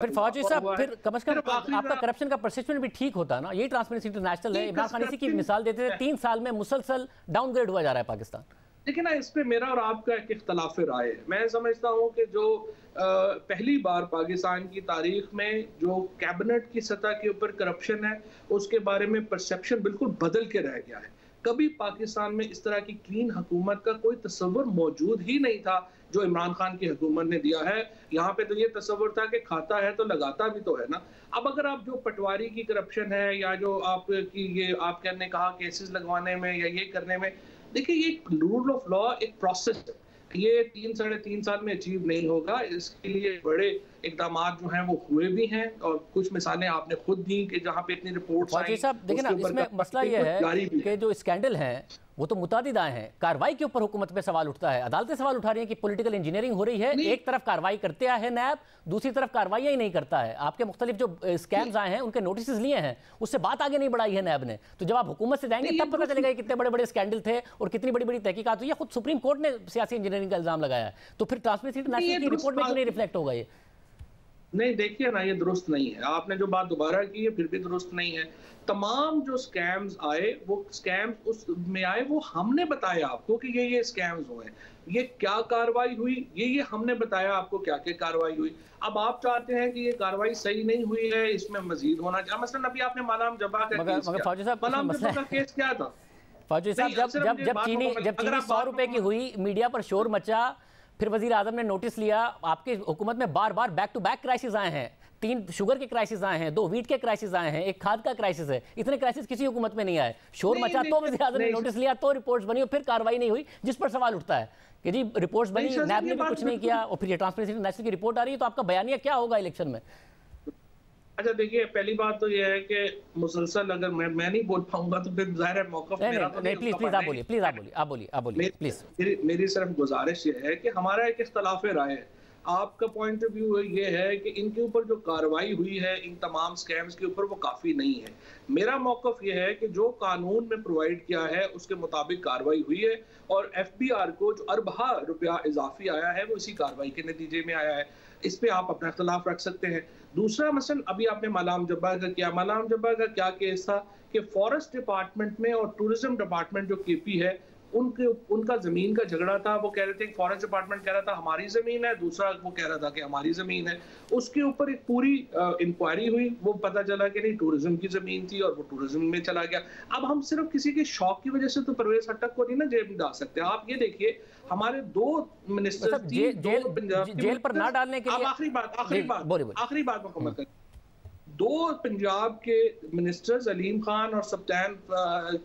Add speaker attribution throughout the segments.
Speaker 1: फिर फौजी साहब, फिर कम से कम आपका करप्शन का परसेप्शन भी ठीक होता ना। यही ट्रांसपेरेंसी इंटरनेशनल है, इमरान खान इसी की मिसाल देते थे। 3 साल में मुसलसल डाउनग्रेड हुआ जा रहा है पाकिस्तान।
Speaker 2: लेकिन ना इस पे मेरा और आपका एक इख्तलाफ राय है। मैं समझता हूँ कि जो पहली बार पाकिस्तान की तारीख में जो कैबिनेट की सतह के ऊपर करप्शन है, उसके बारे में परसेप्शन बिल्कुल बदल के रह गया है। कभी पाकिस्तान में इस तरह की क्लीन हुकूमत का कोई तस्वर मौजूद ही नहीं था जो इमरान खान की हुकूमत ने दिया है। यहाँ पे तो ये तस्वर था कि खाता है तो लगाता भी तो है ना। अब अगर आप जो पटवारी की करप्शन है या जो आपकी ये आप कहने कहा केसेस लगवाने में या ये करने में, देखिए ये रूल ऑफ लॉ एक प्रोसेस है। ये 3-3.5 साल में अचीव नहीं होगा। इसके लिए बड़े इकदाम जो हैं वो हुए भी हैं और कुछ मिसालें आपने खुद दी कि जहां पे इतनी रिपोर्ट्स आई।
Speaker 1: साहब देखिए ना, इसमें मसला ये है कि जो स्कैंडल हैं वो तो मुतादिद आए हैं। कार्रवाई के ऊपर हुकूमत पे सवाल उठता है, अदालतें सवाल उठा रही हैं कि पॉलिटिकल इंजीनियरिंग हो रही है। एक तरफ कार्रवाई करते आए हैं नैब, दूसरी तरफ कार्रवाई ही नहीं करता है। आपके मुख्तलिफ जो स्कैम्स आए हैं उनके नोटिस लिए हैं, उससे बात आगे नहीं बढ़ाई है नैब ने। तो जब आप हुकूमत से जाएंगे तब पता चलेगा कितने बड़े बड़े स्कैंडल थे और कितनी बड़ी बड़ी तहकीकात हुई है। खुद सुप्रीम कोर्ट ने सियासी इंजीनियरिंग का इल्जाम लगाया है। तो फिर ट्रांसपेरेंसी इंटरनेशनल की रिपोर्ट में क्यों नहीं रिफ्लेक्ट होगा ये?
Speaker 2: नहीं, देखिए ना, ये दुरुस्त नहीं है। आपने जो बात दोबारा की है फिर भी दुरुस्त नहीं है। तमाम जो स्कैम्स आए, वो स्कैम्स उस में आए, वो हमने बताया आपको कि ये स्कैम्स हुए। ये क्या कार्रवाई हुई, ये हमने बताया आपको क्या क्या कार्रवाई हुई। अब आप चाहते हैं कि ये कार्रवाई सही नहीं हुई है, इसमें मजीद होना चाहिए। मसलन अभी आपने मालाम जब्बा का केस क्या था?
Speaker 1: फौजी साहब, जब चीनी 100 रुपए की हुई, मीडिया पर शोर मचा, फिर वजीर आजम ने नोटिस लिया। आपकी हुकूमत में बार बार बैक टू बैक क्राइसिस आए हैं। 3 शुगर के क्राइसिस आए हैं, 2 वीट के क्राइसिस आए हैं, 1 खाद का क्राइसिस है। इतने क्राइसिस किसी हुकूमत में नहीं आए। शोर मचा तो वजीर आजम ने नोटिस लिया, तो रिपोर्ट्स बनी और फिर कार्रवाई नहीं हुई, जिस पर सवाल उठता है कि जी रिपोर्ट्स बनी, नैब ने भी कुछ नहीं किया और फिर ये ट्रांसपेरेंसी इंटरनेशनल की रिपोर्ट आ रही है। तो आपका बयानिया क्या होगा इलेक्शन में?
Speaker 2: अच्छा देखिए, पहली बात तो ये है कि मुसलसल अगर मैं नहीं बोल पाऊंगा तो फिर जाहिर है मौक़िफ़ मेरा तो नहीं।
Speaker 1: प्लीज आप बोलिए प्लीज।
Speaker 2: मेरी सिर्फ गुजारिश ये है कि हमारा एक इख्तलाफ राय है। आपका पॉइंट ऑफ व्यू ये है कि इनके ऊपर जो कार्रवाई हुई है इन तमाम स्कैम्स के ऊपर, वो काफ़ी नहीं है। मेरा मौक़िफ़ ये है कि जो कानून में प्रोवाइड किया है उसके मुताबिक कार्रवाई हुई है और FBR को जो अरबा रुपया इजाफी आया है वो इसी कार्रवाई के नतीजे में आया है। इस पे आप अपना इख्तलाफ रख सकते हैं। दूसरा मसलन, अभी आपने मालाम जब्बा का किया। मालाम जब्बा का क्या केस था कि फॉरेस्ट डिपार्टमेंट में और टूरिज्म डिपार्टमेंट जो KP है उनका जमीन का झगड़ा था। वो कह रहे थे, फॉरेस्ट डिपार्टमेंट कह रहा था हमारी जमीन है, दूसरा वो कह रहा था कि हमारी जमीन है। उसके ऊपर एक पूरी इंक्वायरी हुई, वो पता चला कि नहीं टूरिज्म की जमीन थी और वो टूरिज्म में चला गया। अब हम सिर्फ किसी के शौक की वजह से तो परवेज हट्टक को नहीं ना जेल में डाल सकते। आप ये देखिए, हमारे 2 मिनिस्टर
Speaker 1: जेल पर ना डालने के लिए।
Speaker 2: आखिरी बात मुकम्मल करें। 2 पंजाब के मिनिस्टर्स अलीम खान और सप्तान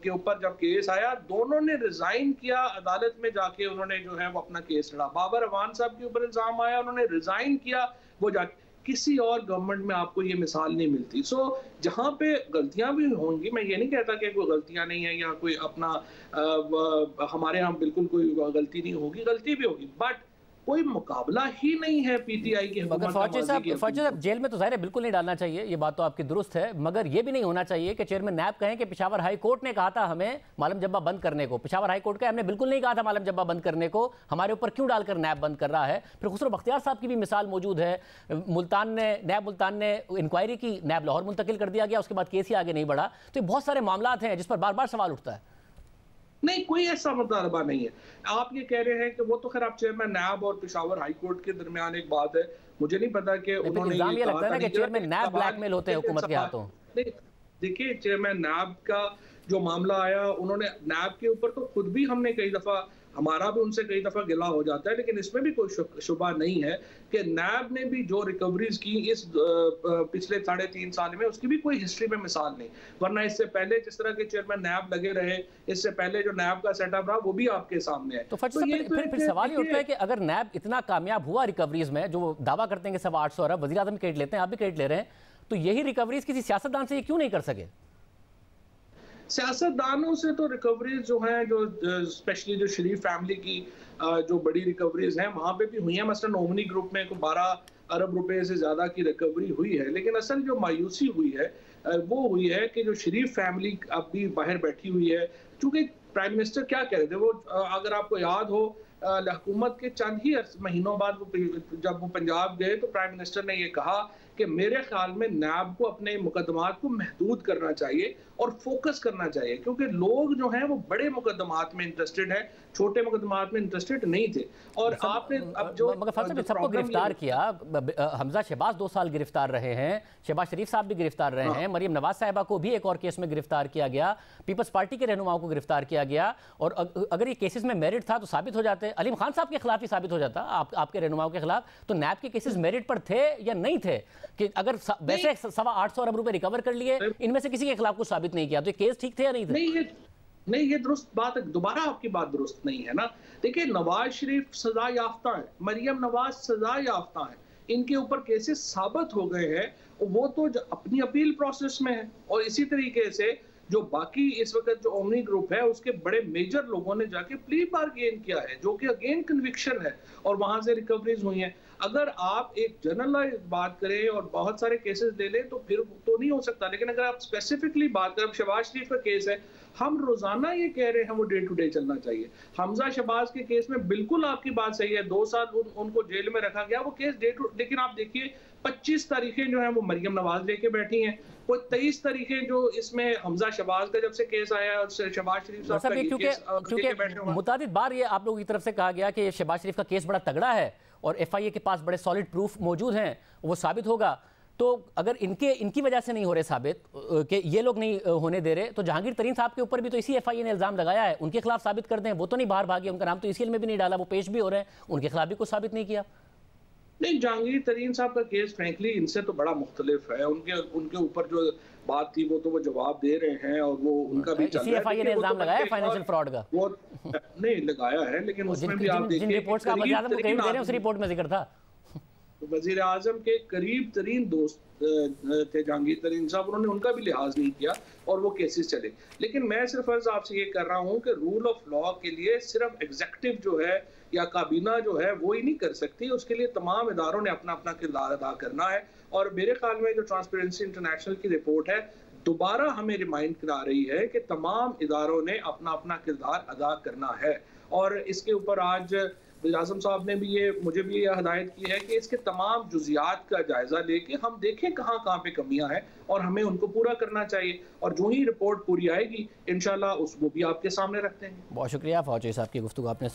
Speaker 2: के ऊपर जब केस आया, दोनों ने रिजाइन किया। अदालत में जाके उन्होंने जो है वो अपना केस लड़ा। बाबर अवान साहब के ऊपर इल्जाम आया, उन्होंने रिजाइन किया। वो जाके किसी और गवर्नमेंट में आपको ये मिसाल नहीं मिलती। सो जहाँ पे गलतियां भी होंगी, मैं ये नहीं कहता कि कोई गलतियां नहीं है या कोई अपना हमारे यहाँ बिल्कुल कोई गलती नहीं होगी, गलती भी होगी, बट कोई मुकाबला ही नहीं है PTI के।
Speaker 1: मगर फौजी साहब जेल में तो जाहिर है बिल्कुल नहीं डालना चाहिए, ये बात तो आपकी दुरुस्त है। मगर ये भी नहीं होना चाहिए कि चेयरमैन नैब कहें कि पेशावर हाई कोर्ट ने कहा था हमें मालम जब्बा बंद करने को। पेशावर हाई कोर्ट का हमने बिल्कुल नहीं कहा था मालम जब्बा बंद करने को, हमारे ऊपर क्यों डालकर नैब बंद कर रहा है। फिर खुसरो बख्तियार साहब की भी मिसाल मौजूद है। नैब मुल्तान ने इंक्वायरी की, नैब लाहौर मुंतकिल कर दिया गया, उसके बाद केस ही आगे नहीं बढ़ा। तो बहुत सारे मामला हैं जिस पर बार बार सवाल उठता है।
Speaker 2: नहीं, कोई ऐसा मुतालबा नहीं है। आप ये कह रहे हैं कि वो तो खैर आप चेयरमैन नैब और पेशावर हाई कोर्ट के दरमियान एक बात है। मुझे नहीं पता कि उन्होंने
Speaker 1: ये लगता है ना कि चेयरमैन नैब ब्लैकमेल होते हैं हुकूमत के हाथों।
Speaker 2: देखिए, चेयरमैन नैब का जो मामला आया, उन्होंने नैब के ऊपर तो खुद भी हमने कई दफा, हमारा भी उनसे कई दफा गिला हो जाता है, लेकिन इसमें भी कोई शुबा नहीं है कि नैब ने भी जो रिकवरीज की इस पिछले 3.5 साल में, उसकी भी कोई हिस्ट्री में मिसाल नहीं। वरना इससे पहले जिस तरह के चेयरमैन नैब लगे रहे, इससे पहले जो नैब का सेटअप रहा वो भी आपके सामने है।
Speaker 1: तो फिर सवाल ये उठता है कि अगर नैब इतना कामयाब हुआ रिकवरीज में, जो दावा करते हैं कि 800 अरब वज़ीर आज़म क्रेडिट लेते हैं, आप भी क्रेडिट ले रहे हैं, तो यही रिकवरीज किसी सियासतदान से ये क्यों नहीं कर सके?
Speaker 2: सियासतदानों से तो रिकवरीज जो हैं, जो स्पेशली जो शरीफ फैमिली की जो बड़ी रिकवरीज हैं, वहाँ पे भी हुई हैं। मसलन ओमनी ग्रुप में 12 अरब रुपए से ज़्यादा की रिकवरी हुई है। लेकिन असल जो मायूसी हुई है वो हुई है कि जो शरीफ फैमिली अब भी बाहर बैठी हुई है। चूँकि प्राइम मिनिस्टर क्या कह रहे थे, वो अगर आपको याद हो, हुकूमत के चंद ही महीनों बाद जब वो पंजाब गए तो प्राइम मिनिस्टर ने ये कहा कि मेरे ख्याल में नैब को अपने मुकदमात को महदूद करना चाहिए और फोकस करना चाहिए, क्योंकि लोग जो हैं वो बड़े मुकदमात में इंटरेस्टेड हैं, छोटे मुकदमात में इंटरेस्टेड नहीं थे। और आपने अब जो
Speaker 1: मगर फैसल साहब सबको गिरफ्तार किया, हमजा शहबाज 2 साल गिरफ्तार रहे हैं, शहबाज शरीफ साहब भी गिरफ्तार रहे हैं, मरियम नवाज साहिबा को भी एक और केस में गिरफ्तार किया गया, पीपल्स पार्टी के रहनुमाओं को गिरफ्तार किया गया। और अगर ये केसेस में मेरिट था तो साबित हो जाते, अलीम खान साहब के खिलाफ ही साबित हो जाता आपके रहनुमाओं के खिलाफ। तो नैब के केसेस मेरिट पर थे या नहीं थे? कि अगर वैसे 825 अरब रुपए रिकवर कर लिए, इनमें से किसी के खिलाफ कुछ साबित नहीं किया, तो ये केस ठीक थे या नहीं थे?
Speaker 2: नहीं, ये दुरुस्त बात है। दोबारा आपकी बात दुरुस्त नहीं है ना। देखिए, नवाज शरीफ सजा याफ्ता है, मरियम नवाज सजा याफ्ता है, इनके ऊपर केसेस साबित हो गए हैं, वो तो अपनी अपील प्रोसेस में है। और इसी तरीके से जो बाकी इस वक्त जो ओमनी ग्रुप है उसके बड़े मेजर लोगों ने जाके प्ली बार्गेन किया है, जो कि अगेन कन्विक्शन है, और वहां से रिकवरीज हुई हैं। अगर आप एक जनरलाइज बात करें और बहुत सारे केसेस ले लें तो फिर तो नहीं हो सकता, लेकिन अगर आप स्पेसिफिकली बात करें, शहबाज शरीफ का केस है, हम रोजाना ये कह रहे हैं वो डे टू डे चलना चाहिए। हमजा शहबाज के केस में बिल्कुल आपकी बात सही है, 2 साल उनको जेल में रखा गया, वो केस डे टू, लेकिन आप देखिए 25 तारीखें जो है वो मरियम नवाज लेके बैठी हैं, कोई 23 तारीखें जो इसमें हमजा शहबाज का जब से केस आया और शहबाज शरीफ साहब का
Speaker 1: क्योंकि मुतादिद बार ये आप लोगों की तरफ से कहा गया कि शहबाज शरीफ का केस बड़ा तगड़ा है और FIA के पास बड़े सॉलिड प्रूफ मौजूद हैं, वो साबित होगा। तो अगर इनकी वजह से नहीं हो रहे साबित, कि ये लोग नहीं होने दे रहे, तो जहांगीर तरीन साहब के ऊपर भी तो इसी FIA ने इल्जाम लगाया है, उनके खिलाफ साबित कर दें। वो तो नहीं बाहर भागे, उनका नाम तो ECL में भी नहीं डाला, वो पेश भी हो रहे हैं, उनके खिलाफ भी कुछ साबित नहीं किया।
Speaker 2: नहीं, जहांगीर तरीन साहब का केस फ्रैंकली इनसे तो बड़ा मुख्तलिफ है। उनके ऊपर जो बात थी वो तो वो जवाब दे रहे हैं, और वो उनका भी चल रहा है।
Speaker 1: FIA ने इल्जाम लगाया फाइनेंशियल फ्रॉड का,
Speaker 2: वो नहीं लगाया है, लेकिन उसमें भी आप देखिए
Speaker 1: रिपोर्ट्स का वज़ीर आज़म को कहीं दे रहे हैं, उस रिपोर्ट में जिक्र था।
Speaker 2: वज़ीर आज़म के करीब तरीन दोस्त थे जहांगीर तरीन साहब, उन्होंने उनका भी लिहाज नहीं किया और वो केसेस चले। लेकिन मैं सिर्फ अर्ज आपसे ये कर रहा हूँ कि रूल ऑफ लॉ के लिए सिर्फ एग्जीक्यूटिव जो है या काबीना जो है वो ही नहीं कर सकती, उसके लिए तमाम इदारों ने अपना अपना किरदार अदा करना है। और मेरे ख्याल में जो ट्रांसपेरेंसी इंटरनेशनल की रिपोर्ट है दोबारा हमें रिमाइंड करा रही है कि तमाम इदारों ने अपना अपना किरदार अदा करना है। और इसके ऊपर आज वज़ीर आज़म साहब ने भी मुझे भी ये हिदायत की है कि इसके तमाम जुज़ियात का जायजा लेके हम देखें कहाँ कहाँ पे कमियां हैं और हमें उनको पूरा करना चाहिए। और जो ही रिपोर्ट पूरी आएगी इंशाल्लाह उसको भी आपके सामने रखते हैं।
Speaker 1: बहुत शुक्रिया फौजी साहब की गुफ्तगू आपने